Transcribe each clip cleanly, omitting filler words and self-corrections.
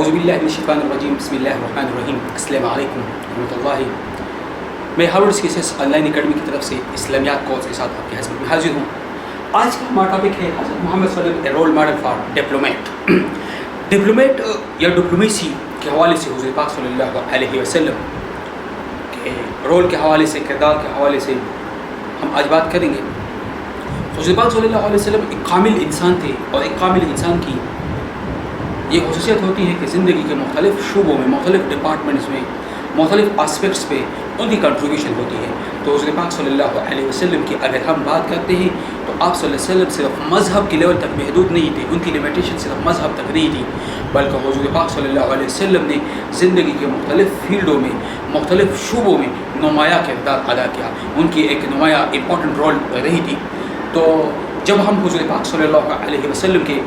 اعوذ باللہ من الشیطان الرجیم بسم اللہ الرحمن الرحیم السلام علیکم ورحمۃ اللہ. میں ہارورڈ اسکیسز آن لائن اکیڈمی کی طرف سے اسلامیات کورس کے ساتھ آپ کی خدمت میں حاضر ہوں. آج کا ہمارا ٹاپک ہے حضرت محمد صلی اللہ علیہ وسلم role model for diplomat. Diplomat یا ڈپلومیسی کے حوالے سے حضور پاک صلی اللہ علیہ وسلم کے رول کے حوالے سے، کردار کے حوالے سے ہم آج بات کریں گے. حضور پاک صلی اللہ علیہ وسلم ایک کامل انسان تھے، اور ایک کامل انسان کی یہ خصوصیت ہوتی ہے کہ زندگی کے مختلف شعبوں میں، مختلف ڈپارٹمنٹس میں، مختلف اسپیکٹس پہ ان کی کنٹریبیوشن ہوتی ہے. تو حضور پاک صلی اللہ علیہ وسلم کی اگر ہم بات کرتے ہیں تو آپ صلی اللہ علیہ وسلم صرف مذہب کے لیول تک محدود نہیں تھے، ان کی لمیٹیشن صرف مذہب تک نہیں تھی، بلکہ حضور پاک صلی اللہ علیہ وسلم نے زندگی کے مختلف فیلڈوں میں، مختلف شعبوں میں نمایاں کردار ادا کیا. ان کی ایک نمایاں امپورٹنٹ رول رہی تھی. تو جب ہم حضور پاک صلی اللہ علیہ وسلم کے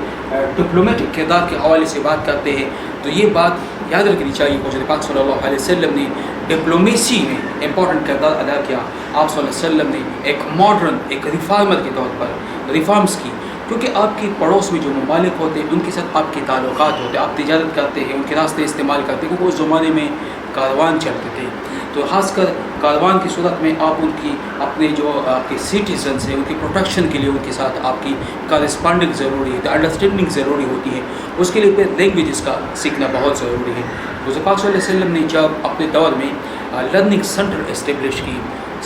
ڈپلومیٹک کردار کے حوالے سے بات کرتے ہیں تو یہ بات یاد رکھنی چاہیے. حضور پاک صلی اللہ علیہ وسلم نے ڈپلومیسی میں امپورٹنٹ کردار ادا کیا. آپ صلی اللہ علیہ وسلم نے ایک ماڈرن، ایک ریفارمر کے طور پر ریفارمز کی، کیونکہ آپ کی پڑوس میں جو ممالک ہوتے ہیں ان کے ساتھ آپ کے تعلقات ہوتے ہیں، آپ تجارت کرتے ہیں، ان کے راستے استعمال کرتے ہیں، کیونکہ اس زمانے میں کاروان چلتے تھے. تو خاص کر کاروان کی صورت میں آپ ان کی اپنے جو آپ کے سٹیزنس ہیں ان کی پروٹیکشن کے لیے ان کے ساتھ آپ کی کارسپانڈنگ ضروری ہے، انڈرسٹینڈنگ ضروری ہوتی ہے. اس کے لیے پھر لینگویجز کا سیکھنا بہت ضروری ہے. حضور پاک صلی اللہ علیہ وسلم نے جب اپنے دور میں لرننگ سینٹر اسٹیبلش کی،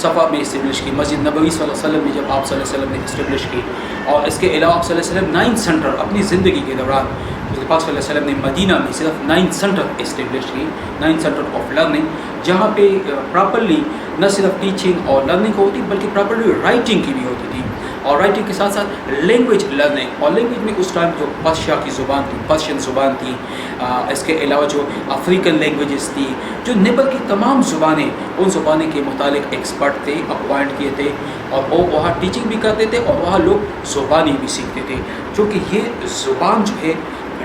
صفا میں اسٹیبلش کی، مسجد نبوی صلی اللہ علیہ وسلم میں جب آپ صلی اللہ علیہ وسلم نے اسٹیبلش کی، اور اس کے علاوہ آپ صلی اللہ علیہ وسلم 9 سینٹر اپنی زندگی کے دوران، حضور پاک صلی اللہ علیہ وسلم نے مدینہ میں صرف 9 سینٹر اسٹیبلش کی، 9 سینٹر آف لرننگ، جہاں پہ پراپرلی نہ صرف ٹیچنگ اور لرننگ ہوتی بلکہ پراپرلی رائٹنگ کی بھی ہوتی تھی، اور رائٹنگ کے ساتھ ساتھ لینگویج لرننگ. اور لینگویج میں اس ٹائم جو پرشیا کی زبان تھی، پرشین زبان تھی، اس کے علاوہ جو افریقن لینگویجز تھی، جو نیبر کی تمام زبانیں، ان زبانیں کے متعلق ایکسپرٹ تھے، اپوائنٹ کیے تھے، اور وہ وہاں ٹیچنگ بھی کرتے تھے اور وہاں لوگ زبانی بھی سیکھتے تھے. چونکہ یہ زبان جو ہے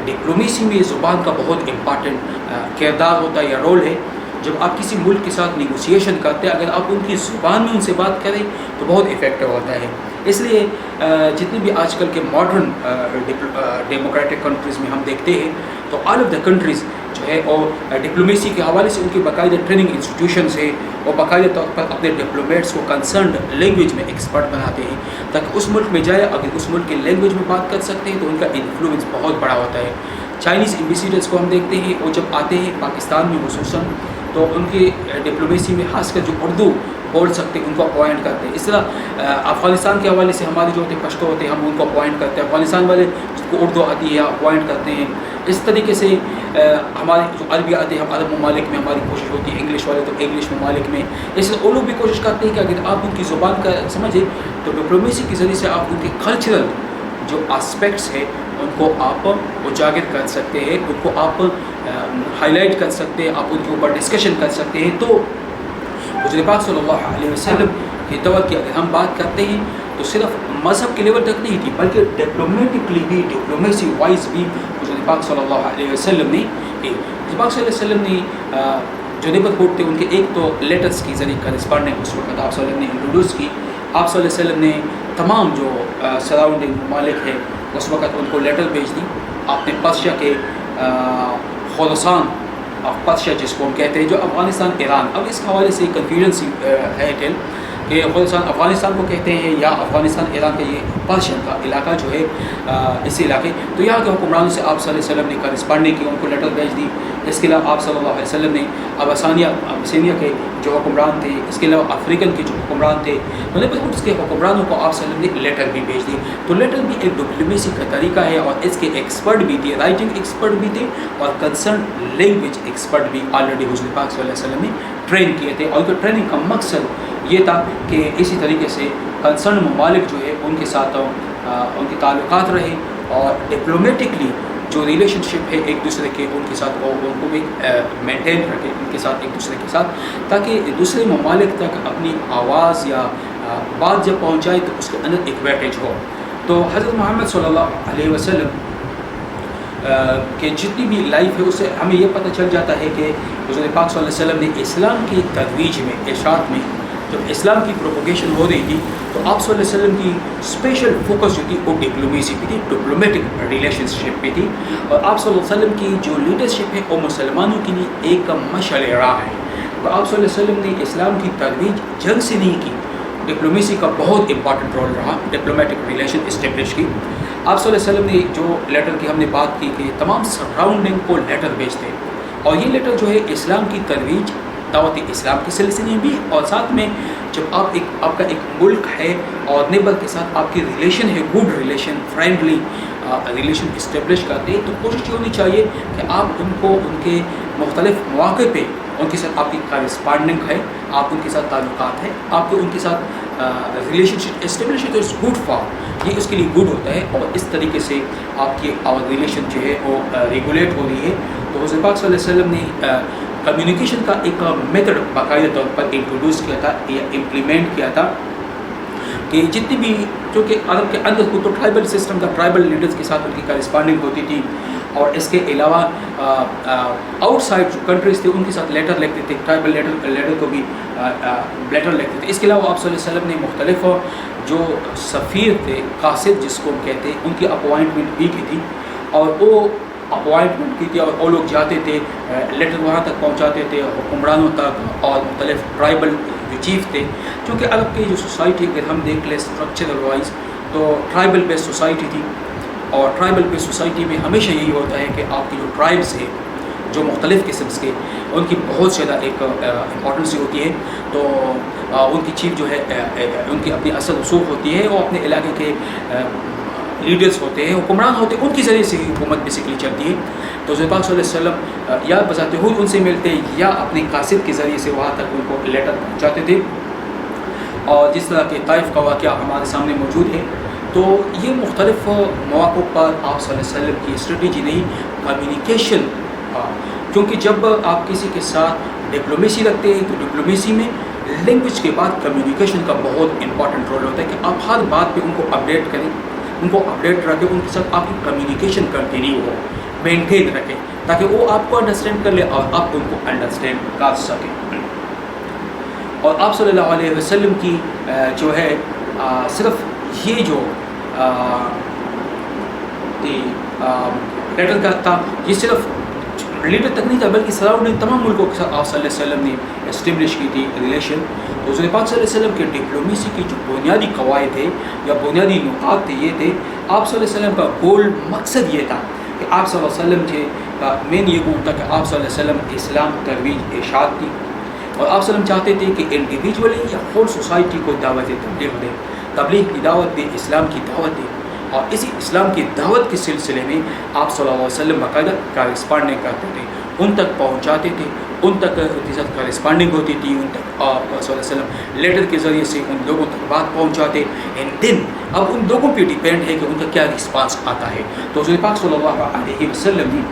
ڈپلومیسی میں، یہ زبان کا بہت امپارٹنٹ کردار ہوتا ہے یا رول ہے. جب آپ کسی ملک کے ساتھ نیگوسیشن کرتے ہیں، اگر آپ ان کی زبان میں ان سے بات کریں تو بہت افیکٹو ہوتا ہے. اس لیے جتنے بھی آج کل کے ماڈرن ڈیموکریٹک کنٹریز میں ہم دیکھتے ہیں تو آل آف دا کنٹریز جو ہے اور ڈپلومیسی کے حوالے سے ان کی باقاعدہ ٹریننگ انسٹیٹیوشنز ہیں، اور باقاعدہ طور پر اپنے ڈپلومیٹس کو کنسرنڈ لینگویج میں ایکسپرٹ بناتے ہیں تاکہ اس ملک میں جائے، اگر اس ملک کے لینگویج میں بات کر سکتے ہیں تو ان کا انفلوئنس بہت بڑا ہوتا ہے. چائنیز ایمبیسیڈرس کو ہم دیکھتے ہیں، وہ جب آتے ہیں پاکستان میں خصوصاً، تو ان کی ڈپلومیسی میں خاص کر جو اردو بول سکتے ہیں ان کو اپوائنٹ کرتے ہیں. اس طرح افغانستان کے حوالے سے ہمارے جو ہوتے ہیں پشتو ہوتے ہیں، ہم ان کو اپوائنٹ کرتے ہیں. افغانستان والے جس کو اردو آتی ہے اپوائنٹ کرتے ہیں. اس طریقے سے ہمارے جو عربی آتے ہیں، ہم عرب ممالک میں ہماری کوشش ہوتی ہے، انگلش والے تو انگلش ممالک میں. اس لیے وہ لوگ بھی کوشش کرتے ہیں کہ اگر آپ ان کی زبان کا سمجھیں تو ڈپلومیسی کے ذریعے سے آپ ان کے کلچرل جو اسپیکٹس ہیں ان کو آپ اجاگر کر سکتے ہیں، ان کو آپ ہائی لائٹ کر سکتے ہیں، آپ ان کے اوپر ڈسکشن کر سکتے ہیں. تو حضور پاک صلی اللہ علیہ وسلم کے دور کی اگر ہم بات کرتے ہیں تو صرف مذہب کے لیول تک نہیں تھی بلکہ ڈپلومیٹکلی بھی، ڈپلومیسی وائز بھی حضور پاک صلی اللہ علیہ وسلم نے کی. حضور پاک صلی اللہ علیہ وسلم نے جو نیبر ہوڈ تھے ان کے ایک تو لیٹرس کی ذریعے کرسپانڈنگ اس وقت آپ صلی اللہ علیہ وسلم نے انٹروڈیوس کی. آپ صلی اللہ علیہ وسلم نے تمام جو سراؤنڈنگ ممالک ہے اس وقت ان کو لیٹر بھیج دی. آپ نے پرشیا کے خراسان، پرشیا جس کو ہم کہتے ہیں، جو افغانستان، ایران، اب اس حوالے سے کنفیوژن ہے کہ خراسان افغانستان کو کہتے ہیں یا افغانستان ایران کا یہ پرشین کا علاقہ جو ہے، اس علاقے، تو یہاں کے حکمرانوں سے آپ صلی اللہ علیہ وسلم نے کرسپانڈنگ کی، ان کو لیٹر بھیج دی. اس کے علاوہ آپ صلی اللہ علیہ وسلم نے ابسینیا کے جو حکمران تھے، اس کے علاوہ افریقن کے جو حکمران تھے، اس کے حکمرانوں کو آپ صلی اللہ علیہ وسلم نے لیٹر بھی بھیج دی. تو لیٹر بھی ایک ڈپلومیسی کا طریقہ ہے، اور اس کے ایکسپرٹ بھی تھے، رائٹنگ ایکسپرٹ بھی تھے اور کنسرن لینگویج ایکسپرٹ بھی آلریڈی حضور پاک صلی اللہ علیہ وسلم نے ٹرین کیے تھے. اور ٹریننگ کا مقصد یہ تھا کہ اسی طریقے سے کنسرن ممالک جو ہے ان کے ساتھ ان کے تعلقات رہے، اور ڈپلومیٹکلی جو ریلیشن شپ ہے ایک دوسرے کے ان کے ساتھ ان کو بھی مینٹین رکھے ان کے ساتھ، ایک دوسرے کے ساتھ، تاکہ دوسرے ممالک تک اپنی آواز یا بات جب پہنچائے تو اس کے اندر ایک ویٹیج ہو. تو حضرت محمد صلی اللہ علیہ وسلم کہ جتنی بھی لائف ہے اس سے ہمیں یہ پتہ چل جاتا ہے کہ حضور پاک صلی اللہ علیہ وسلم نے اسلام کی ترویج میں، ارشاد میں جب اسلام کی پروپوگیشن ہو رہی تھی تو آپ صلی اللہ علیہ وسلم کی اسپیشل فوکس جو تھی وہ ڈپلومیسی پہ تھی، ڈپلومیٹک ریلیشن شپ پہ تھی، اور آپ صلی اللہ علیہ وسلم کی جو لیڈرشپ ہے وہ مسلمانوں کے لیے ایک مشعل راہ ہے۔ تو آپ صلی اللہ علیہ وسلم نے اسلام کی ترویج جنگ سے نہیں کی، ڈپلومیسی کا بہت امپارٹنٹ رول رہا، ڈپلومیٹک ریلیشن اسٹیبلش کی۔ آپ صلی اللہ علیہ وسلم نے جو لیٹر کی ہم نے بات کی کہ تمام سراؤنڈنگ کو لیٹر بھیجتے، اور یہ لیٹر جو ہے اسلام کی ترویج، دعوت اسلام کے سلسلے میں بھی، اور ساتھ میں جب آپ کا ایک ملک ہے اور نیبر کے ساتھ آپ کی ریلیشن ہے، good relation, friendly relation establish کرتے ہیں، تو کوشش یہ ہونی چاہیے کہ آپ ان کو ان کے مختلف مواقع پہ ان کے ساتھ آپ کی کارسپانڈنگ ہے، آپ ان کے ساتھ تعلقات ہے، آپ کو ان کے ساتھ ریلیشن شپ اسٹیبلش ہے، تو اٹس گڈ فار، یہ اس کے لیے گڈ ہوتا ہے، اور اس طریقے سے آپ کی ریلیشن جو ہے وہ ریگولیٹ ہو رہی ہے۔ تو حضور پاک صلی اللہ علیہ وسلم نے کمیونیکیشن کا ایک میتھڈ باقاعدہ طور پر انٹروڈیوس کیا تھا یا امپلیمنٹ کیا تھا، کہ جتنی بھی چونکہ عرب کے اندر کو تو ٹرائبل سسٹم تھا، ٹرائبل لیڈرز کے ساتھ ان کی کارسپانڈنگ ہوتی تھی، اور اس کے علاوہ آؤٹ سائڈ جو کنٹریز تھے ان کے ساتھ لیٹر لکھتے تھے، ٹرائبل لیڈر کو بھی لیٹر لکھتے تھے۔ اس کے علاوہ آپ صلی اللہ علیہ وسلم نے مختلف جو سفیر تھے، قاصد جس کو ہم کہتے ہیں، ان کی اپوائنٹمنٹ بھی کی تھی، اور وہ اپوائنٹمنٹ کی تھی، اور وہ لوگ جاتے تھے لیٹر وہاں تک پہنچاتے تھے حکمرانوں تک اور مختلف ٹرائبل جو چیف تھے، کیونکہ عرب کی جو سوسائٹی اگر ہم دیکھ لیں اسٹرکچرل وائز تو ٹرائبل بیس سوسائٹی تھی، اور ٹرائبل بیس سوسائٹی میں ہمیشہ یہی ہوتا ہے کہ آپ کی جو ٹرائبس ہیں جو مختلف قسم کے، ان کی بہت زیادہ ایک امپورٹنس ہوتی ہے، تو ان کی چیف جو ہے ان کی اپنی اصل رسوخ ہوتی ہے، وہ اپنے علاقے کے لیڈرز ہوتے ہیں، حکمران ہوتے ہیں، ان کے ذریعے سے ہی حکومت بیسکلی چلتی ہے۔ تو حضور پاک صلی اللہ علیہ وسلم یا بذات خود ان سے ملتے یا اپنے قاصد کے ذریعے سے وہاں تک ان کو لیٹر پہنچاتے تھے، اور جس طرح کہ طائف کا واقعہ ہمارے سامنے موجود ہے، تو یہ مختلف مواقع پر آپ صلی اللہ علیہ وسلم کی اسٹریٹجی نہیں، کمیونیکیشن، کیونکہ جب آپ کسی کے ساتھ ڈپلومیسی رکھتے ہیں تو ڈپلومیسی میں لینگویج کے بعد کمیونیکیشن کا بہت امپورٹنٹ رول ہوتا ہے، کہ آپ ہر بات پہ ان کو اپڈیٹ کریں، ان کو اپڈیٹ رکھیں، ان کے ساتھ آپ کی کمیونیکیشن کنٹینیو ہو، مینٹین رکھیں، تاکہ وہ آپ کو انڈرسٹینڈ کر لے اور آپ ان کو انڈرسٹینڈ کر سکیں۔ اور آپ صلی اللہ علیہ وسلم کی جو ہے صرف یہ جو لیٹر کا تھا، یہ صرف لیڈر تک نہیں تھا، بلکہ سراؤنڈنگ تمام ملکوں کے ساتھ آپ صلی اللہ علیہ وسلم نے اسٹیبلش کی تھی ریلیشن۔ تو حضور پاک صلی اللہ علیہ وسلم کے ڈپلومیسی کی جو بنیادی قواعد تھے یا بنیادی نکات تھے، یہ تھے آپ صلی اللہ علیہ وسلم کا گول مقصد یہ تھا کہ آپ صلی اللہ علیہ وسلم کے کا مین یہ گول تھا کہ آپ صلی اللہ علیہ وسلم اسلام ترویج ارشاد تھی، اور آپ صلی اللہ علیہ وسلم چاہتے تھے کہ انڈیویجولی یا ہول سوسائٹی کو دعوت تبلیغ دیں، تبلیغ کی دعوت دیں، اسلام کی دعوت دیں، اور اسی اسلام کی دعوت کے سلسلے میں آپ صلی اللہ علیہ وسلم باقاعدہ کارسپانڈنگ کرتے تھے، ان تک پہنچاتے تھے، ان تک ان کے ساتھ کارسپانڈنگ ہوتی تھی، ان تک آپ صلی اللہ علیہ وسلم لیٹر کے ذریعے سے ان لوگوں تک بات پہنچاتے، اینڈ دین اب ان لوگوں پہ ڈیپینڈ ہے کہ ان کا کیا رسپانس آتا ہے۔ تو حضور پاک صلی اللہ علیہ وسلم نے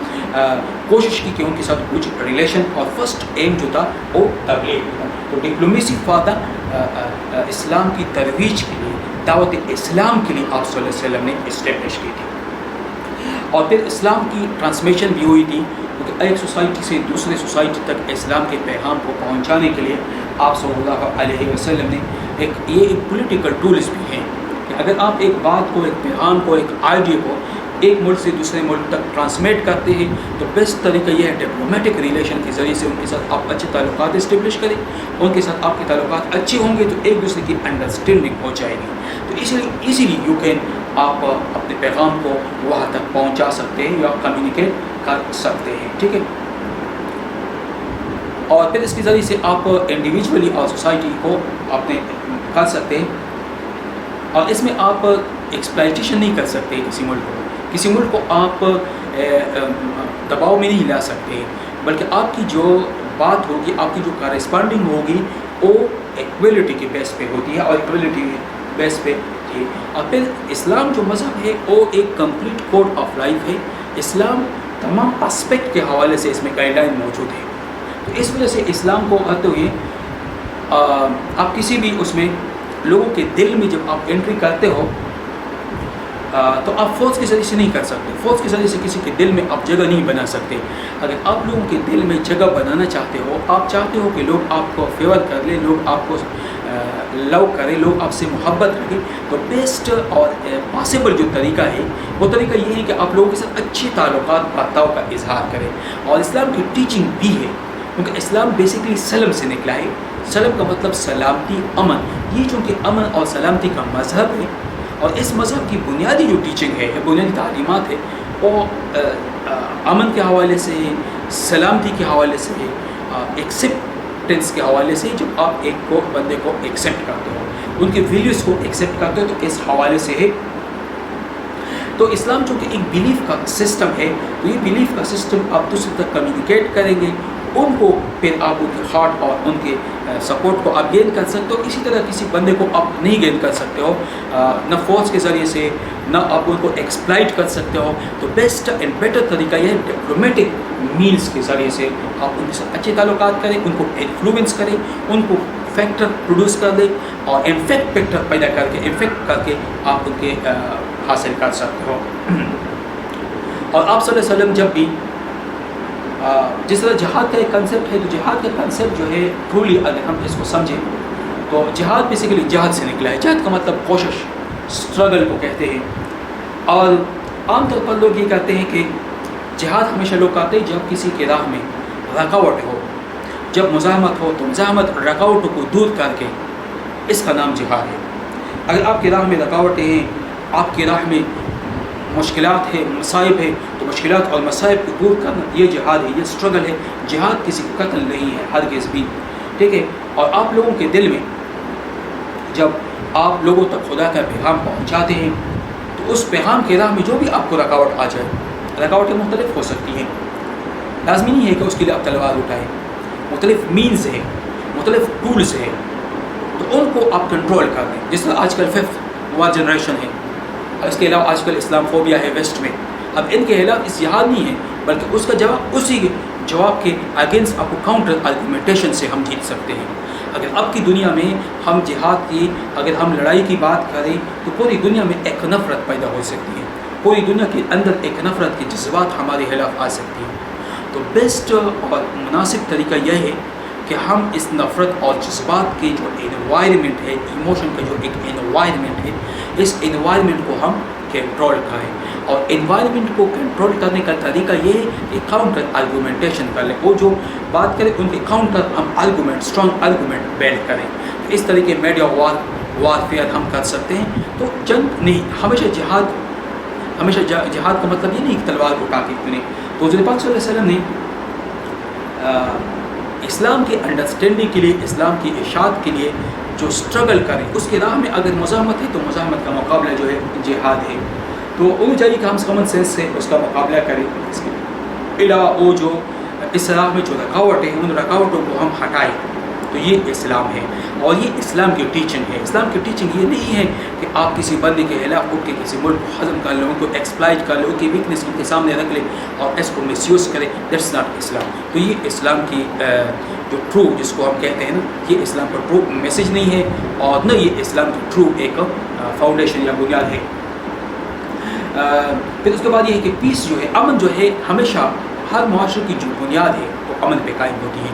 کوشش کی کہ ان کے ساتھ کچھ ریلیشن، اور فرسٹ ایم جو تھا وہ تبلیغ تھا۔ تو ڈپلومیسی فادہ اسلام کی ترویج کے لیے، دعوت اسلام کے لیے آپ صلی اللہ علیہ وسلم نے اسٹیبلش کی تھی، اور پھر اسلام کی ٹرانسمیشن بھی ہوئی تھی، کیونکہ ایک سوسائٹی سے دوسرے سوسائٹی تک اسلام کے پیغام کو پہنچانے کے لیے آپ صلی اللہ علیہ وسلم نے ایک پولیٹیکل ٹولز بھی ہیں، کہ اگر آپ ایک بات کو، ایک پیغام کو، ایک آئیڈیا کو ایک ملک سے دوسرے ملک تک ٹرانسمیٹ کرتے ہیں، تو بیسٹ طریقہ یہ ہے ڈپلومیٹک ریلیشن کے ذریعے سے ان کے ساتھ آپ اچھے تعلقات اسٹیبلش کریں، ان کے ساتھ آپ کے تعلقات اچھے ہوں گے تو ایک دوسرے کی انڈرسٹینڈنگ ہو جائے گی، تو اس لیے ایزیلی یو کین آپ اپنے پیغام کو وہاں تک پہنچا سکتے ہیں یا کمیونیکیٹ کر سکتے ہیں، ٹھیک ہے۔ اور پھر اس کے ذریعے سے آپ انڈیویجولی اور سوسائٹی کو اپنے کر سکتے ہیں، اور اس میں آپ ایکسپلائٹیشن نہیں کر سکتے کسی ملک کو آپ دباؤ میں نہیں لا سکتے، بلکہ آپ کی جو بات ہوگی، آپ کی جو کارسپانڈنگ ہوگی وہ ایکویلٹی کے بیس پہ ہوتی ہے، اور ایکویلٹی بیس پہ تھی۔ اور پھر اسلام جو مذہب ہے وہ ایک کمپلیٹ کوڈ آف لائف ہے، اسلام تمام اسپیکٹ کے حوالے سے اس میں گائیڈ لائن موجود ہے، تو اس وجہ سے اسلام کو آتے ہوئے آپ کسی بھی اس میں لوگوں کے دل میں جب آپ انٹری کرتے ہو تو آپ فورس کے ذریعے سے نہیں کر سکتے، فورس کے ذریعے سے کسی کے دل میں آپ جگہ نہیں بنا سکتے۔ اگر آپ لوگوں کے دل میں جگہ بنانا چاہتے ہو، آپ چاہتے ہو کہ لوگ آپ کو فیور کر لیں، لوگ آپ کو لو کریں، لوگ آپ سے محبت رکھیں، تو بیسٹ اور پاسبل جو طریقہ ہے وہ طریقہ یہ ہے کہ آپ لوگوں کے ساتھ اچھی تعلقات برتاؤ کا اظہار کریں. اور اسلام کی ٹیچنگ بھی ہے، کیونکہ اسلام بیسکلی سلم سے نکلا ہے. سلم کا مطلب سلامتی، امن. یہ چونکہ امن اور سلامتی کا مذہب ہے، اور اس مذہب کی بنیادی جو ٹیچنگ ہے، بنیادی تعلیمات ہے، وہ امن کے حوالے سے ہے، سلامتی کے حوالے سے ہے، ایکسیپٹنس کے حوالے سے. جب آپ ایک کو بندے کو ایکسیپٹ کرتے ہو، ان کے ویلیوز کو ایکسیپٹ کرتے ہو، تو اس حوالے سے ہے. تو اسلام چونکہ ایک بیلیف کا سسٹم ہے، تو یہ بیلیف کا سسٹم آپ دوسرے تک کمیونیکیٹ کریں گے، ان کو پھر آپ ان کے ہارٹ اور ان کے سپورٹ کو آپ گین کر سکتے ہو. اسی طرح کسی بندے کو آپ نہیں گین کر سکتے ہو، نہ فورس کے ذریعے سے، نہ آپ ان کو ایکسپلائٹ کر سکتے ہو. تو بیسٹ اینڈ بیٹر طریقہ یہ ہے ڈپلومیٹک مینس کے ذریعے سے آپ ان کے ساتھ اچھے تعلقات کریں، ان کو انفلوئنس کریں، ان کو فیکٹر پروڈیوس کر دیں، اور انفیکٹ فیکٹر پیدا کر کے انفیکٹ کر کے آپ ان کے حاصل کر سکتے ہو. اور آپ صلی اللہ علیہ وسلم جب بھی جس طرح جہاد کا ایک کنسیپٹ ہے، تو جہاد کا کنسیپٹ جو ہے ٹرولی اگر ہم اس کو سمجھیں تو جہاد بیسیکلی جہاد سے نکلا ہے. جہاد کا مطلب کوشش، اسٹرگل کو کہتے ہیں. اور عام طور پر لوگ یہ کہتے ہیں کہ جہاد ہمیشہ لوگ کہتے ہیں جب کسی کی راہ میں رکاوٹ ہو، جب مزاحمت ہو، تو مزاحمت رکاوٹوں کو دور کر کے اس کا نام جہاد ہے. اگر آپ کی راہ میں رکاوٹیں ہیں، آپ کی راہ میں مشکلات ہے، مصائب ہے، تو مشکلات اور مصائب کو دور کرنا یہ جہاد ہے، یہ اسٹرگل ہے. جہاد کسی کو قتل نہیں ہے ہرگز بھی، ٹھیک ہے. اور آپ لوگوں کے دل میں جب آپ لوگوں تک خدا کا پیغام پہنچاتے ہیں، تو اس پیغام کے راہ میں جو بھی آپ کو رکاوٹ آ جائے، رکاوٹیں مختلف ہو سکتی ہیں، لازمی نہیں ہے کہ اس کے لیے آپ تلوار اٹھائیں. مختلف مینز ہیں، مختلف ٹولز ہیں، تو ان کو آپ کنٹرول کر دیں. جس طرح آج کل 5th وار جنریشن ہے، اس کے علاوہ آج کل اسلام فوبیا ہے ویسٹ میں. اب ان کے خلاف اس جہاد نہیں ہے، بلکہ اس کا جواب، اسی جواب کے اگینسٹ آپ کو کاؤنٹر آرگومنٹیشن سے ہم جیت سکتے ہیں. اگر اب کی دنیا میں ہم جہاد کی، اگر ہم لڑائی کی بات کریں، تو پوری دنیا میں ایک نفرت پیدا ہو سکتی ہے، پوری دنیا کے اندر ایک نفرت کے جذبات ہمارے خلاف آ سکتی ہیں. تو بیسٹ اور مناسب طریقہ یہ ہے کہ ہم اس نفرت اور جذبات کے جو انوائرمنٹ ہے، ایموشن کا جو ایک انوائرمنٹ ہے، اس انوائرمنٹ کو ہم کنٹرول کریں. اور انوائرمنٹ کو کنٹرول کرنے کا طریقہ یہ ہے کہ کاؤنٹر آرگومنٹیشن کر لیں. وہ جو بات کریں ان کے کاؤنٹر ہم آرگومنٹ، اسٹرانگ آرگومنٹ بلڈ کریں. اس طریقے میڈیا وارفیئر ہم کر سکتے ہیں. تو جنگ نہیں، ہمیشہ جہاد کا مطلب یہ نہیں کہ تلوار کو اٹھا کے چنے. تو حضور پاک صلی اللہ علیہ وسلم نے اسلام کی انڈرسٹینڈنگ کے لیے، اسلام کی اشاعت کے لیے جو اسٹرگل کریں، اس کی راہ میں اگر مزاحمت ہے تو مزاحمت کا مقابلہ جو ہے جہاد ہے. تو انہیں چاہیے کہ ہم کامن سینس سے اس کا مقابلہ کریں. اس کے علاوہ وہ جو اس راہ میں جو رکاوٹیں ہیں، ان رکاوٹوں کو ہم ہٹائیں. تو یہ اسلام ہے، اور یہ اسلام کی ٹیچنگ ہے. اسلام کی ٹیچنگ یہ نہیں ہے کہ آپ کسی بندے کے خلاف اٹھ کے کسی ملک کو ہضم کر لیں، ان کو ایکسپلائٹ کر لیں، ان کی ویکنیس ان کے سامنے رکھ لیں اور اس کو مس یوز کریں. دیٹس ناٹ اسلام. تو یہ اسلام کی جو ٹرو، جس کو ہم کہتے ہیں نا، یہ اسلام کا ٹرو میسیج نہیں ہے، اور نہ یہ اسلام کی ٹرو ایک فاؤنڈیشن یا بنیاد ہے. پھر اس کے بعد یہ ہے کہ پیس جو ہے، امن جو ہے، ہمیشہ ہر معاشرے کی جو بنیاد ہے وہ امن پہ قائم ہوتی ہے.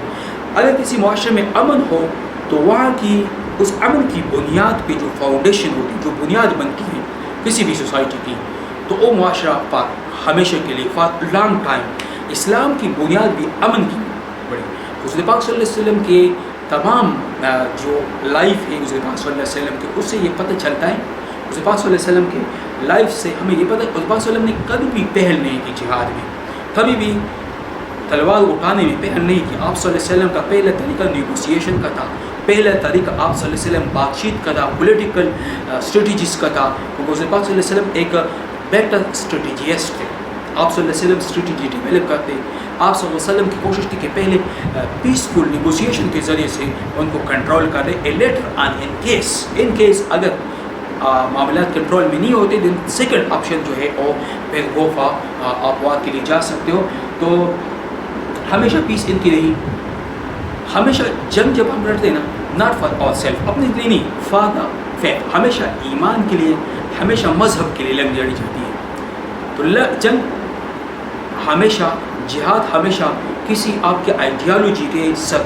اگر کسی معاشرے میں امن ہو تو وہاں کی اس امن کی بنیاد پہ جو فاؤنڈیشن ہوتی ہے، جو بنیاد بنتی ہے کسی بھی سوسائٹی کی، تو وہ معاشرہ ہمیشہ کے لیے فار لانگ ٹائم. اسلام کی بنیاد بھی امن کی بڑی. حضور پاک صلی اللہ علیہ وسلم کے تمام جو لائف ہے حضور پاک صلی اللہ علیہ وسلم کے، اس سے یہ پتہ چلتا ہے، حضور پاک صلی اللہ علیہ وسلم کے لائف سے ہمیں یہ پتہ ہے حضور پاک صلی اللہ علیہ وسلم نے کبھی بھی پہل نہیں کی جہاد میں، کبھی بھی تلوار اٹھانے میں پہل نہیں کی. آپ صلی اللہ علیہ وسلم کا پہلا طریقہ نیگوسیشن کا تھا. پہلا طریقہ آپ صلی اللہ علیہ وسلم بات چیت کا تھا، پولیٹیکل اسٹریٹجیز کا تھا. حضور پاک صلی اللہ علیہ وسلم ایک بیٹر اسٹریٹجسٹ تھے. آپ صلی اللہ علیہ وسلم اسٹریٹجی ڈیولپ کرتے. آپ صلی اللہ علیہ وسلم کی کوشش تھی کہ پہلے پیسفل نیگوسیشن کے ذریعے سے ان کو کنٹرول کر لیں. اے لیٹر آن ان کیس اگر معاملات کنٹرول میں نہیں ہوتے، دین سیکنڈ آپشن جو ہے وہ پھر گو فار آپ وار کے لیے جا سکتے ہو. تو ہمیشہ پیس ان کی رہی. ہمیشہ جنگ جب ہم لڑتے ہیں نا، ناٹ فار آور سیلف، اپنے لیے نہیں، فار دا فیتھ، ہمیشہ ایمان کے لیے، ہمیشہ مذہب کے لیے لڑ جاتی جاتی ہے. تو جنگ ہمیشہ، جہاد ہمیشہ کسی آپ کے آئیڈیالوجی کے سر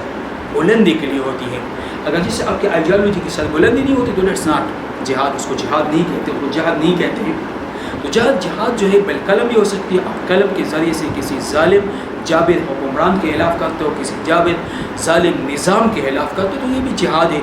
بلندی کے لیے ہوتی ہے. اگر جس سے آپ کی آئیڈیالوجی کی سربلندی نہیں ہوتی تو لیٹس ناٹ جہاد، اس کو جہاد نہیں کہتے، اس کو جہاد نہیں کہتے ہیں. تو جہاد جو ہے بالقلم بھی ہو سکتی ہے، آپ قلم کے ذریعے سے کسی ظالم جابر حکمران کے خلاف کرتے ہو، کسی جابر ظالم نظام کے خلاف کرتے ہو، تو یہ بھی جہاد ہے.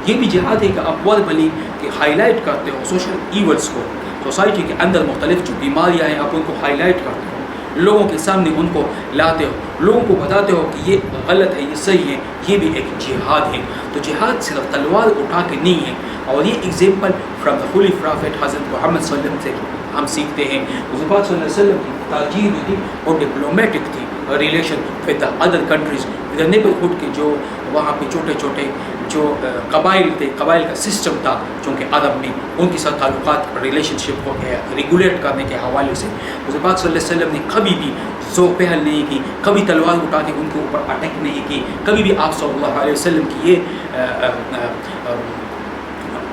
یہ بھی جہاد ہے کہ آپ وربلی کہ ہائی لائٹ کرتے ہو سوشل ایونٹس کو، سوسائٹی کے اندر مختلف جو بیماریاں ہیں آپ ان کو ہائی لائٹ کرتے ہو، لوگوں کے سامنے ان کو لاتے ہو، لوگوں کو بتاتے ہو کہ یہ غلط ہے، یہ صحیح ہے. یہ بھی ایک جہاد ہے. تو جہاد صرف تلوار اٹھا کے نہیں ہے. اور یہ example from the Holi profit حضرت محمد صلی اللہ علیہ وسلم سے ہم سیکھتے ہیں. حضور پاک صلی اللہ علیہ وسلم کی تاجیر جو تھی وہ ڈپلومیٹک تھی، relation with the other countries, with the neighbourhood کے جو وہاں پہ چھوٹے چھوٹے جو قبائل تھے، قبائل کا سسٹم تھا چونکہ عرب میں، ان کے ساتھ تعلقات ریلیشن شپ کو ریگولیٹ کرنے کے حوالے سے حضور پاک صلی اللہ علیہ وسلم نے کبھی بھی ذوق پہل نہیں کی، کبھی تلوار اٹھا کے ان کے اوپر اٹیک نہیں کی، کبھی بھی آپ صلی اللہ علیہ وسلم کی یہ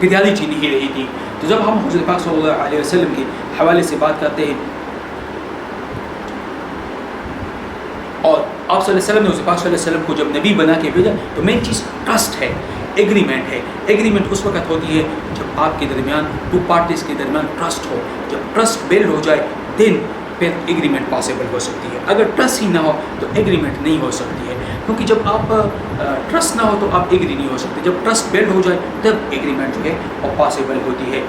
پیڈیالٹی نہیں رہی تھی. تو جب ہم حضور پاک صلی اللہ علیہ وسلم کے حوالے سے بات کرتے ہیں اور آپ صلی اللہ علیہ وسلم نے حضور پاک صلی اللہ علیہ وسلم کو جب نبی بنا کے بھیجا تو مین چیز ٹرسٹ ہے، ایگریمنٹ ہے. ایگریمنٹ اس وقت ہوتی ہے جب آپ کے درمیان ٹو پارٹیز کے درمیان ٹرسٹ ہو. جب ٹرسٹ بلڈ ہو جائے دین پھر ایگریمنٹ پاسبل ہو سکتی ہے. اگر ٹرسٹ ہی نہ ہو تو ایگریمنٹ نہیں ہو سکتی ہے، کیونکہ جب آپ ٹرسٹ نہ ہو تو آپ ایگری نہیں ہو سکتے. جب ٹرسٹ بلڈ ہو جائے تب ایگریمنٹ جو ہے وہ پاسبل ہوتی ہے.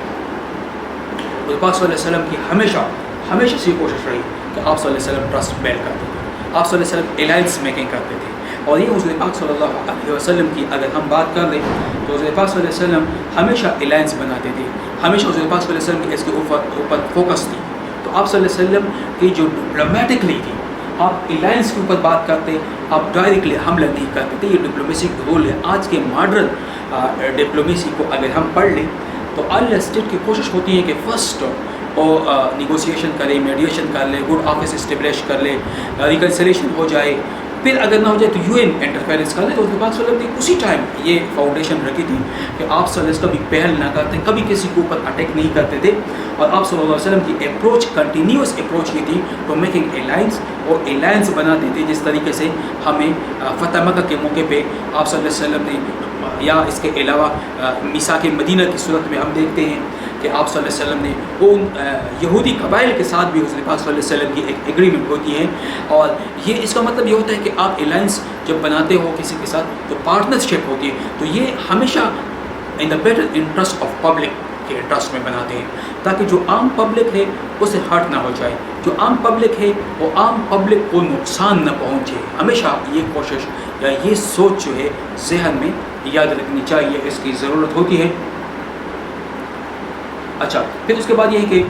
حضور پاک صلی اللہ علیہ وسلم کی ہمیشہ سے کوشش رہی کہ آپ صلی اللہ علیہ وسلم ٹرسٹ بلڈ کرتے تھے، آپ صلی اللہ علیہ وسلم الائنس میکنگ کرتے تھے. اور یہ حضور پاک صلی اللہ علیہ وسلم کی اگر ہم بات کر لیں تو حضور پاک صلی اللہ علیہ وسلم ہمیشہ الائنس بناتے تھے، ہمیشہ حضور پاک صلی اللہ علیہ وسلم کی اس کے اوپر فوکس تھی. تو آپ صلی اللہ علیہ وسلم کی جو ڈپلومیٹکلی تھی، آپ الائنس کے اوپر بات کرتے، آپ ڈائریکٹلی حملہ نہیں کرتے تھے. یہ ڈپلومیسی کا رول ہے. آج کے ماڈرن ڈپلومیسی کو اگر ہم پڑھ لیں تو آل اسٹیٹ کی کوشش ہوتی ہے کہ فرسٹ وہ نیگوسیشن کرے، میڈیشن کر لے، گڈ آفس اسٹیبلش کر لے، ریکنسلیشن ہو جائے، پھر اگر نہ ہو جائے تو یو این انٹرفیئرنس کر لے. تو حضور پاک صلی اللہ علیہ وسلم نے اسی ٹائم یہ فاؤنڈیشن رکھی تھی کہ آپ صلی اللہ علیہ وسلم کبھی پہل نہ کرتے، کبھی کسی کے اوپر اٹیک نہیں کرتے تھے. اور آپ صلی اللہ علیہ وسلم کی اپروچ کنٹینیوس اپروچ یہ تھی ٹو میکنگ الائنس، اور الائنس بناتے تھے جس طریقے سے ہمیں فتح مکہ کے موقع پہ آپ صلی اللہ علیہ وسلم نے، یا اس کے علاوہ میثاق مدینہ کی صورت میں ہم دیکھتے ہیں کہ آپ صلی اللہ علیہ وسلم نے ان یہودی قبائل کے ساتھ بھی حضور پاک صلی اللہ علیہ وسلم کی ایک ایگریمنٹ ہوتی ہے. اور یہ اس کا مطلب یہ ہوتا ہے کہ آپ الائنس جب بناتے ہو کسی کے ساتھ تو پارٹنرشپ ہوتی ہے، تو یہ ہمیشہ in the better interest of public کے انٹرسٹ میں بناتے ہیں تاکہ جو عام پبلک ہے اسے ہرٹ نہ ہو جائے، جو عام پبلک ہے وہ عام پبلک کو نقصان نہ پہنچے. ہمیشہ یہ کوشش یا یہ سوچ جو ہے ذہن میں یاد رکھنی چاہیے، اس کی ضرورت ہوتی ہے. اچھا، پھر اس کے بعد یہ ہے کہ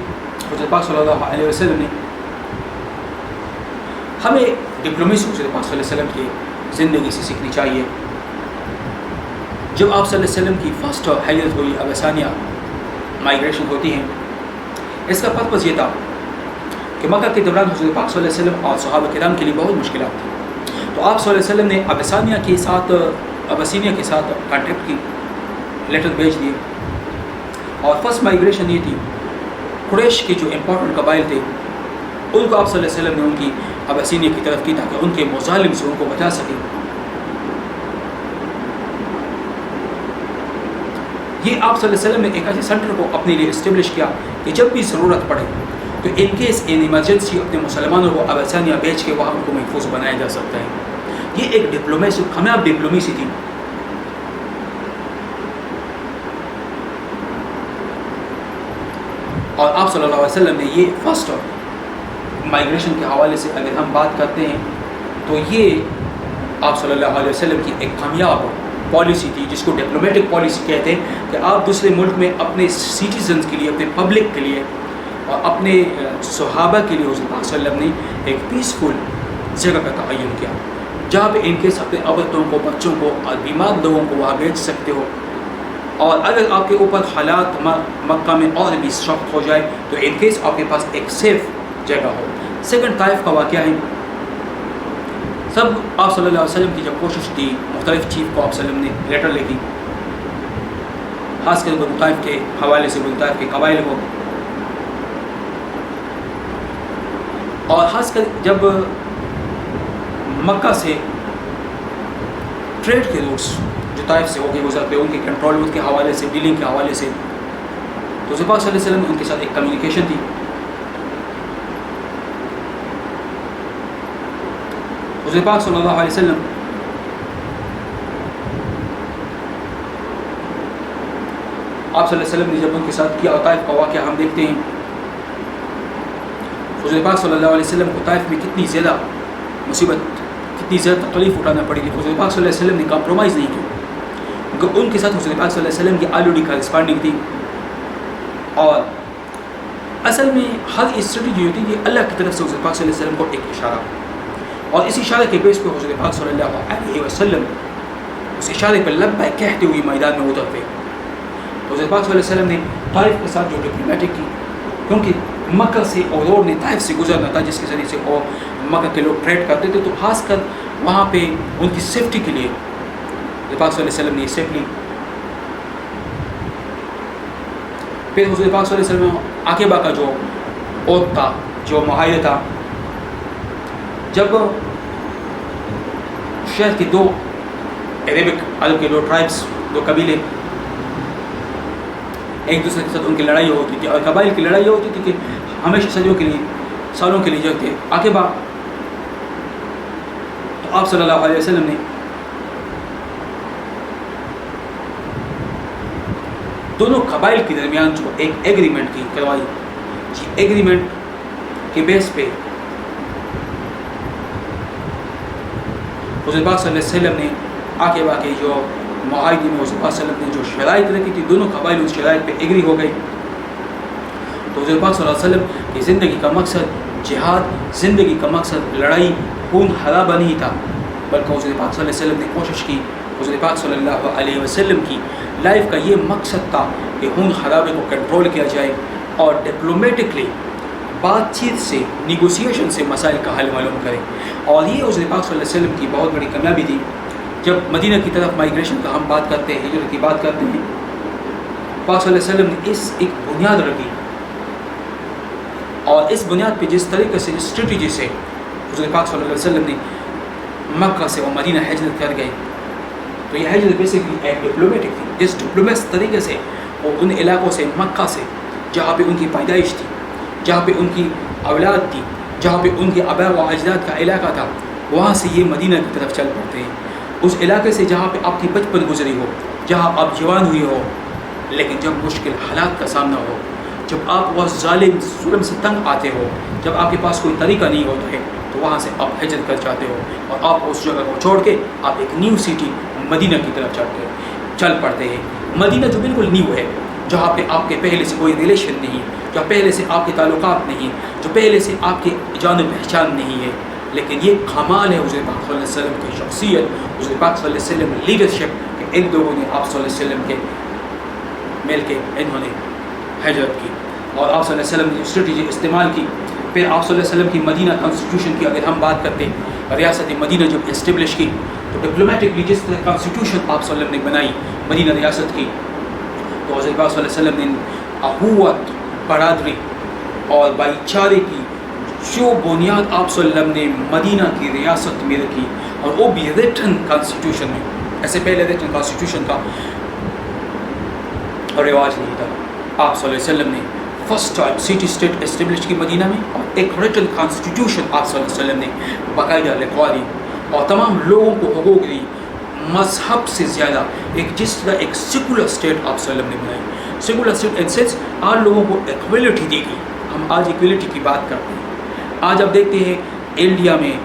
حضرت پاک صلی اللہ علیہ وسلم نے ہمیں ڈپلومیسی حضرت پاک صلی اللہ علیہ وسلم کی زندگی سے سیکھنی چاہیے. جب آپ صلی اللہ علیہ وسلم کی فرسٹ ہجرت ہوئی، ابسانیہ مائگریشن ہوتی ہیں، اس کا پرپز یہ تھا کہ مکہ کے دوران حضرت پاک صلی اللہ علیہ وسلم اور صحابہ کرام کے لیے بہت مشکلات تھیں. تو آپ صلی اللہ علیہ وسلم نے ابسینیہ کے ساتھ کانٹیکٹ کی، لیٹر بھیج دیے. اور فرسٹ مائگریشن یہ تھی، قریش کے جو امپورٹنٹ قبائل تھے ان کو آپ صلی اللہ علیہ وسلم نے ان کی ابسینیہ کی طرف کی تاکہ ان کے مظالم سے ان کو بچا سکیں. یہ آپ صلی اللہ علیہ وسلم نے ایک ایسے سینٹر کو اپنے لیے اسٹیبلش کیا کہ جب بھی ضرورت پڑے تو ان کیس ان ایمرجنسی اپنے مسلمانوں کو ابسانیہ بھیج کے وہاں ان کو محفوظ بنایا جا سکتا ہے. یہ ایک ڈپلومیسی، کامیاب ڈپلومیسی تھی. اور آپ صلی اللہ علیہ وسلم نے یہ فرسٹ مائگریشن کے حوالے سے اگر ہم بات کرتے ہیں تو یہ آپ صلی اللہ علیہ وسلم کی ایک کامیاب پالیسی تھی جس کو ڈپلومیٹک پالیسی کہتے ہیں کہ آپ دوسرے ملک میں اپنے سٹیزنز کے لیے، اپنے پبلک کے لیے اور اپنے صحابہ کے لیے حضور پاک صلی اللہ علیہ وسلم نے ایک پیسفل جگہ کا تعین کیا جہاں پہ ان کیس اپنے عورتوں کو، بچوں کو اور بیمار لوگوں کو وہاں بھیج سکتے ہو. اور اگر آپ کے اوپر حالات مکہ میں اور بھی سخت ہو جائے تو ان کیس آپ کے پاس ایک سیف جگہ ہو. سیکنڈ طائف کا واقعہ ہے. سب آپ صلی اللہ علیہ وسلم کی جب کوشش تھی، مختلف چیف کو آپ صلی اللہ علیہ وسلم نے لیٹر لکھی، خاص کر بنو طائف کے حوالے سے، بنو طائف کے قبائل کو، اور خاص کر جب مکہ سے ٹریڈ کے روٹس جو طائف سے ہو کے گزرتے ان کے کنٹرول کے حوالے سے، ڈیلنگ کے حوالے سے. تو حضور پاک صلی اللہ علیہ وسلم ان کے ساتھ ایک کمیونیکیشن تھی. حضور پاک صلی اللہ علیہ وسلم آپ صلی اللہ علیہ وسلم نے جب ان کے ساتھ کیا، طائف کا واقعہ ہم دیکھتے ہیں. حضور پاک صلی اللہ علیہ وسلم کو طائف میں کتنی زیادہ مصیبت، کتنی زیادہ تکلیف اٹھانا پڑی، لیکن حضور پاک صلی اللہ علیہ وسلم نے کمپرومائز نہیں کیا. ان کے ساتھ حضور پاک صلی اللہ علیہ وسلم کی آلریڈی کارسپانڈنگ تھی. اور اصل میں ہر اسٹریٹجی ہوتی ہے اللہ کی طرف سے حضور پاک صلی اللہ علیہ وسلم کو ایک اشارہ، اور اس اشارے کے بیس پہ حضور پاک صلی اللہ علیہ وسلم اس اشارے پر لبیک کہتے ہوئے میدان میں اترتے. حضور پاک صلی اللہ علیہ وسلم نے طائف کے ساتھ جو ڈپلومیٹک کی، کیونکہ مکہ سے اور روڈ نے طائف سے گزرنا تھا جس کے ذریعے سے وہ مکہ کے لوگ ٹریڈ کرتے تھے، تو خاص کر وہاں پہ ان کی سیفٹی کے لیے حضور پاک صلی اللہ علیہ وسلم نے یہ اسٹیپ لی. پھر حضور پاک صلی اللہ علیہ وسلم عقبہ کا جو عہد تھا، جو معاہدہ تھا، جب شہر کے دو عربک عرب کے دو ٹرائبس، دو قبیلے ایک دوسرے کے ساتھ ان کی لڑائی ہوتی تھی، اور قبائل کی لڑائی ہوتی تھی کہ ہمیشہ صدیوں کے لیے، سالوں کے لیے جگتے عقبہ. تو آپ صلی اللہ علیہ وسلم نے دونوں قبائل کے درمیان جو ایک ایگریمنٹ کی کروائی، ایگریمنٹ کے بیس پہ حضور پاک صلی اللہ علیہ وسلم نے عقبہ کے جو معاہدے میں حضور پاک صلی اللہ علیہ وسلم نے جو شرائط رکھی تھی، دونوں قبائل اس شرائط پہ ایگری ہو گئی. تو حضور پاک صلی اللہ علیہ وسلم کی زندگی کا مقصد جہاد، زندگی کا مقصد لڑائی خون خرابہ نہیں تھا، بلکہ حضور پاک صلی اللہ علیہ وسلم نے کوشش کی، حضور پاک صلی اللہ علیہ وسلم کی لائف کا یہ مقصد تھا کہ خون خرابے کو کنٹرول کیا جائے اور ڈپلومیٹکلی بات چیت سے، نیگوسیشن سے مسائل کا حل معلوم کریں. اور یہ حضور پاک صلی اللہ علیہ وسلم کی بہت بڑی کامیابی تھی. جب مدینہ کی طرف مائیگریشن کا ہم بات کرتے ہیں، ہجرت کی بات کرتے ہیں، پاک صلی اللہ علیہ وسلم نے اس ایک بنیاد رکھی، اور اس بنیاد پہ جس طریقے سے، جس اسٹریٹجی سے حضور پاک صلی اللہ علیہ وسلم نے مکہ سے وہ مدینہ ہجرت کر گئے، تو یہ ہجرت بیسیکلی ایک ڈپلومیٹک تھی. جس ڈپلومیٹ طریقے سے وہ ان علاقوں سے، مکہ سے جہاں پہ ان کی پیدائش تھی، جہاں پہ ان کی اولاد تھی، جہاں پہ ان کے آباء و اجداد کا علاقہ تھا، وہاں سے یہ مدینہ کی طرف چل پڑتے ہیں. اس علاقے سے جہاں پہ آپ کی بچپن گزری ہو، جہاں آپ جوان ہوئے ہو، لیکن جب مشکل حالات کا سامنا ہو، جب آپ وہ ظلم سے تنگ آتے ہو، جب آپ کے پاس کوئی طریقہ نہیں ہوتا ہے، تو وہاں سے آپ ہجرت کر جاتے ہو، اور آپ اس جگہ کو چھوڑ کے آپ ایک نیو سٹی مدینہ کی طرف چل پڑتے ہیں. مدینہ جو بالکل نیو ہے، جہاں پہ آپ کے پہلے سے کوئی ریلیشن نہیں، جہاں پہلے سے آپ کے تعلقات نہیں، جو پہلے سے آپ کے جان و پہچان نہیں ہے، لیکن یہ کمال ہے حضور پاک صلی اللہ علیہ وسلم کی شخصیت، حضور پاک صلی اللہ علیہ وسلم لیڈرشپ، کہ ان لوگوں نے آپ صلی اللہ علیہ وسلم کے مل کے انہوں نے ہجرت کی، اور آپ صلی اللہ علیہ وسلم نے اسٹریٹجی استعمال کی. پھر آپ صلی اللہ علیہ وسلم کی مدینہ کانسٹیٹیوشن کی اگر ہم بات کرتے ہیں، ریاست مدینہ جب اسٹیبلش کی، تو ڈپلومیٹکلی جس طرح کانسٹیٹیوشن آپ صلی اللہ علیہ وسلم نے بنائی مدینہ ریاست کی، تو حضور پاک صلی اللہ علیہ وسلم نے اخوت، برادری اور بھائی چارے کی جو بنیاد آپ صلی اللہ علیہ وسلم نے مدینہ کی ریاست میں رکھی، اور وہ بھی ریٹن کانسٹیٹیوشن میں. ایسے پہلے ریٹن کانسٹیٹیوشن کا رواج نہیں تھا. آپ صلی اللہ علیہ وسلم نے first time city state establish کی مدینہ میں، اور ایک ریٹن کانسٹیٹیوشن آپ صلی اللہ علیہ وسلم نے باقاعدہ لکھوا دی، اور تمام لوگوں کو حقوق دی. مذہب سے زیادہ ایک جس طرح ایک سیکولر اسٹیٹ آپ صلی اللہ علیہ وسلم نے بنائی، سیکولر اسٹیٹ ان سینس آج لوگوں کو ایکویلٹی دی گئی. ہم آج ایکویلٹی کی بات کرتے ہیں. آج آپ دیکھتے ہیں انڈیا میں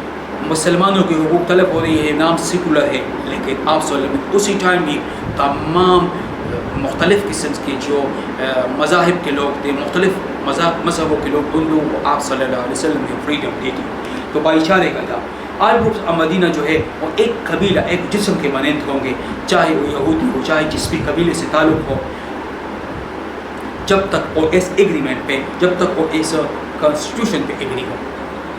مسلمانوں کے حقوق طلب ہو رہی ہے، نام سیکولر ہے، لیکن آپ صلی اللہ علیہ وسلم اسی ٹائم بھی تمام مختلف قسم کے جو مذاہب کے لوگ تھے، مختلف مذہبوں کے لوگ، ان لوگوں کو آپ صلی اللہ علیہ وسلم نے فریڈم دی تھی. تو بھائی چارے کا تھا. آج وہ مدینہ جو ہے وہ ایک قبیلہ، ایک جسم کے مانند ہوں گے، چاہے وہ یہودی ہو، چاہے جس بھی قبیلے سے تعلق ہو، جب تک وہ اس ایگریمنٹ پہ، جب تک وہ اس کانسٹیٹیوشن پہ ایگری ہو.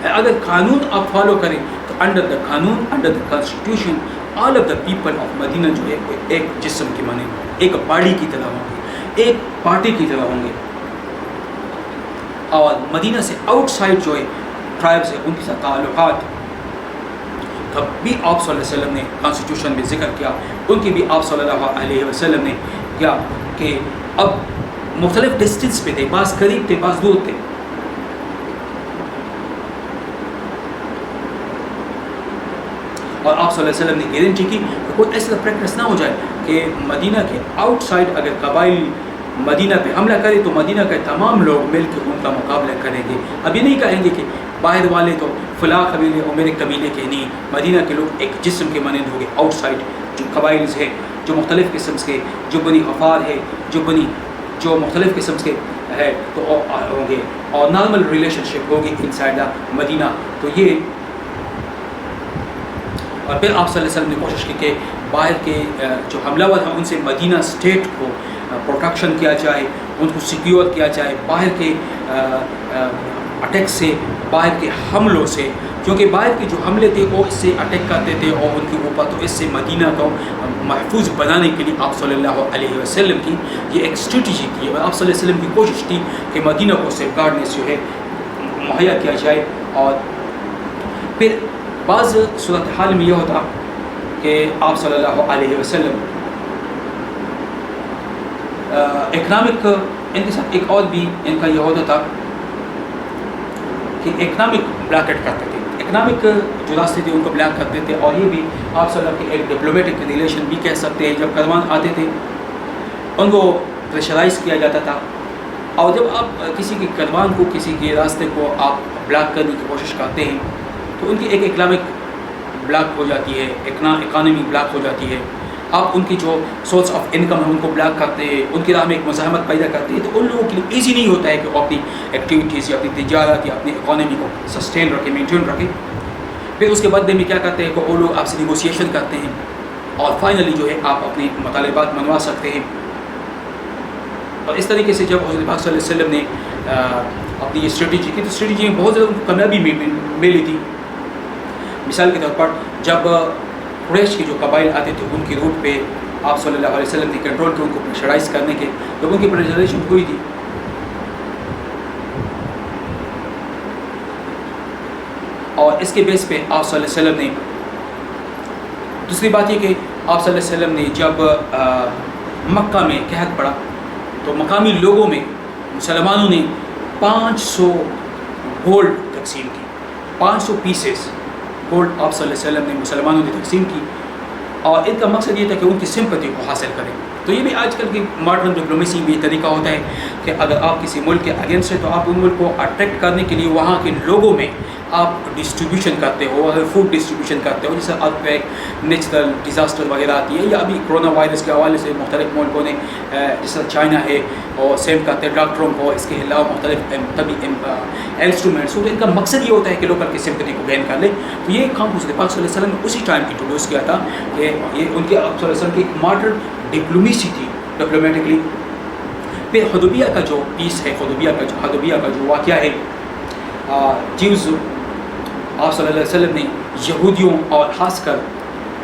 اگر قانون آپ فالو کریں تو انڈر دا قانون، under the constitution, all of the people of مدینہ جو ہے ایک جسم کے مانند، ایک باڈی کی طرح ہوں گے، ایک پارٹی کی طرح ہوں گے. اور مدینہ سے آؤٹ سائڈ جو ہے ٹرائبس ہے، ان کے ساتھ تعلقات تب بھی آپ صلی اللہ علیہ وسلم نے کانسٹیٹیوشن میں ذکر کیا، ان کی بھی آپ صلی اللہ علیہ وسلم نے کیا کہ اب مختلف ڈسٹینس پہ تھے، بعض قریب تھے بعض دور تھے، اور آپ صلی اللہ علیہ وسلم نے گارنٹی کی کہ کوئی ایسا پریکٹس نہ ہو جائے کہ مدینہ کے آؤٹ سائڈ اگر قبائل مدینہ پہ حملہ کرے تو مدینہ کے تمام لوگ مل کے ان کا مقابلہ کریں گے. اب یہ نہیں کہیں گے کہ باہر والے تو فلاں قبیلے اور میرے قبیلے کے نہیں، مدینہ کے لوگ ایک جسم کے مانند ہوں گے. آؤٹ سائڈ جو قبائل ہیں، جو مختلف قسم کے، جو بنی غفار ہے، جو مختلف قسم کے ہے تو ہوں گے، اور نارمل ریلیشن شپ ہوگی ان سائڈ مدینہ. تو یہ اور پھر آپ صلی اللہ علیہ وسلم نے کوشش کی کہ باہر کے جو حملہ ور ہیں ان سے مدینہ اسٹیٹ کو پروٹیکشن کیا جائے، ان کو سیکیور کیا جائے باہر کے اٹیک سے، باہر کے حملوں سے، کیونکہ باہر کے جو حملے تھے وہ اس سے اٹیک کرتے تھے اور ان کے اوپر، تو اس سے مدینہ کو محفوظ بنانے کے لیے آپ صلی اللہ علیہ وسلم کی یہ ایک اسٹریٹجی تھی، اور آپ صلی اللہ علیہ وسلم کی کوشش تھی کہ مدینہ کو سیف گارڈنس جو ہے مہیا کیا جائے. اور پھر بعض صورتحال میں یہ ہوتا کہ آپ صلی اللہ علیہ وسلم اکنامک، ان کے ساتھ ایک اور بھی ان کا یہ ہوتا تھا کہ اکنامک بلاکٹ کرتے تھے، اکنامک جو راستے تھے ان کو بلاک کرتے تھے. اور یہ بھی آپ صلی اللہ علیہ وسلم کے ایک ڈپلومیٹک ریلیشن بھی کہہ سکتے ہیں. جب کاروان آتے تھے ان کو پریشرائز کیا جاتا تھا، اور جب آپ کسی کے کاروان کو، کسی کے راستے کو آپ بلاک کرنے کی کوشش کرتے ہیں تو ان کی ایک اکنامک بلاک ہو جاتی ہے، اکانومی بلاک ہو جاتی ہے. آپ ان کی جو سورس آف انکم ہے ان کو بلاک کرتے ہیں، ان کی راہ میں ایک مزاحمت پیدا کرتے ہیں، تو ان لوگوں کے لیے ایزی نہیں ہوتا ہے کہ وہ اپنی ایکٹیویٹیز یا اپنی تجارت یا اپنی اکانومی کو سسٹین رکھے، مینٹین رکھے. پھر اس کے بدلے میں کیا کرتے ہیں کہ وہ لوگ آپ سے نیگوسیشن کرتے ہیں اور فائنلی جو ہے آپ اپنے مطالبات منوا سکتے ہیں. اور اس طریقے سے جب حضرت پاک صلی اللہ علیہ وسلم نے اپنی یہ اسٹریٹجی کی تو اسٹریٹجی میں بہت زیادہ کامیابی ملی تھی. مثال کے طور پر جب قریش کے جو قبائل آتے تھے ان کی روٹ پہ آپ صلی اللہ علیہ وسلم نے کنٹرول کیا، ان کو پریشرائز کرنے کے، جب ان کی پریشرائزیشن ہوئی تھی اور اس کے بیس پہ آپ صلی اللہ علیہ وسلم نے، دوسری بات یہ کہ آپ صلی اللہ علیہ وسلم نے جب مکہ میں قحط پڑا تو مقامی لوگوں میں مسلمانوں نے 500 گولڈ تقسیم کی، 500 پیسز گولڈ آپ صلی اللہ علیہ وسلم نے مسلمانوں نے تقسیم کی، اور ان کا مقصد یہ تھا کہ ان کی سمپتی کو حاصل کریں. تو یہ بھی آج کل کی ماڈرن ڈپلومیسی میں یہ طریقہ ہوتا ہے کہ اگر آپ کسی ملک کے اگینسٹ ہے تو آپ ان ملک کو اٹریکٹ کرنے کے لیے وہاں کے لوگوں میں آپ ڈسٹریبیوشن کرتے ہو، اگر فوڈ ڈسٹریبیوشن کرتے ہو، جیسے ارتھ کویک، نیچرل ڈیزاسٹر وغیرہ آتی ہے، یا ابھی کرونا وائرس کے حوالے سے مختلف ملکوں نے جیسا چائنا ہے اور سینڈ کرتے ہیں ڈاکٹروں کو، اس کے علاوہ مختلف طبی انسٹرومنٹس. تو ان کا مقصد یہ ہوتا ہے کہ لوکل کی سمپتی کو گین کر لے. تو یہ کام حضرت پاک صلی اللہ علیہ وسلم نے اسی ٹائم انٹروڈیوس کیا تھا کہ یہ ان کے آپ صلی اللہ علیہ وسلم کی ایک ماڈرن ڈپلومیسی تھی ڈپلومیٹکلی. پھر حدیبیہ کا جو پیس ہے، حدیبیہ کا جو واقعہ ہے، جیوز آپ صلی اللہ علیہ وسلم نے یہودیوں اور خاص کر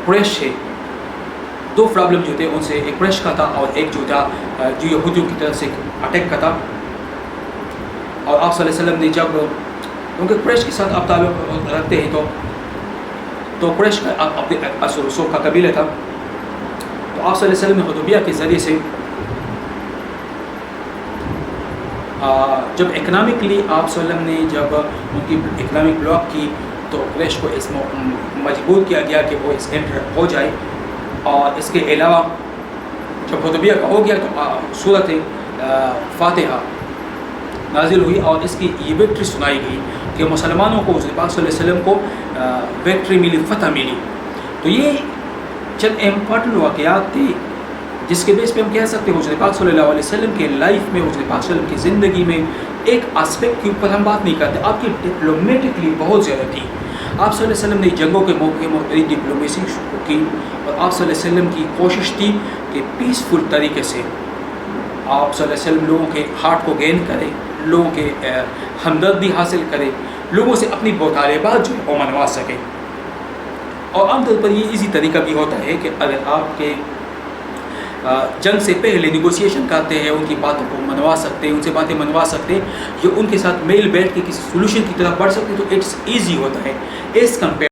قریش سے دو پرابلم جو تھے ان سے، ایک قریش کا تھا اور ایک جو تھا جو یہودیوں کی طرف سے اٹیک کا تھا. اور آپ صلی اللہ علیہ وسلم نے جب کیونکہ قریش کے ساتھ آپ تعلق رکھتے ہیں تو قریش کا اپنے اثر رسوخ کا قبیلہ تھا. تو آپ صلی اللہ علیہ وسلم نے حدیبیہ کے ذریعے سے جب اکنامکلی آپ صلی اللہ علیہ وسلم نے جب ان کی اکنامک بلاک کی تو قریش کو اس مجبور کیا گیا کہ وہ اس انٹر ہو جائے. اور اس کے علاوہ جب حدیبیہ کا ہو گیا تو صورت فاتحہ نازل ہوئی اور اس کی یہ وکٹری سنائی گئی کہ مسلمانوں کو حضرت پاک صلی اللہ علیہ وسلم کو وکٹری ملی، فتح ملی. تو یہ چند امپورٹنٹ واقعات تھے جس کے بیس پہ ہم کہہ سکتے ہیں حضرت پاک صلی اللہ علیہ وسلم کے لائف میں، حضرت پاک صلی اللہ علیہ وسلم کی زندگی میں ایک آسپیکٹ کے اوپر ہم بات نہیں کرتے، آپ کی ڈپلومیٹکلی بہت زیادہ تھی. آپ صلی اللہ علیہ وسلم نے جنگوں کے موقع میں ڈپلومیسی شروع کی، اور آپ صلی اللہ علیہ وسلم کی کوشش تھی کہ پیسفل طریقے سے آپ صلی اللہ علیہ وسلم لوگوں کے ہارٹ کو گین کرے، لوگوں کے ہمدردی حاصل کرے، لوگوں سے اپنی مطالبات جو ہے وہ منوا سکے. اور عام طور پر یہ ایزی طریقہ بھی ہوتا ہے کہ اگر آپ کے جنگ سے پہلے نیگوسیشن کرتے ہیں، ان کی باتوں کو منوا سکتے ہیں، ان سے باتیں منوا سکتے ہیں، جو ان کے ساتھ میل بیٹھ کے کسی سولوشن کی طرف بڑھ سکتے ہیں، تو اٹس ایزی ہوتا ہے ایز کمپیئر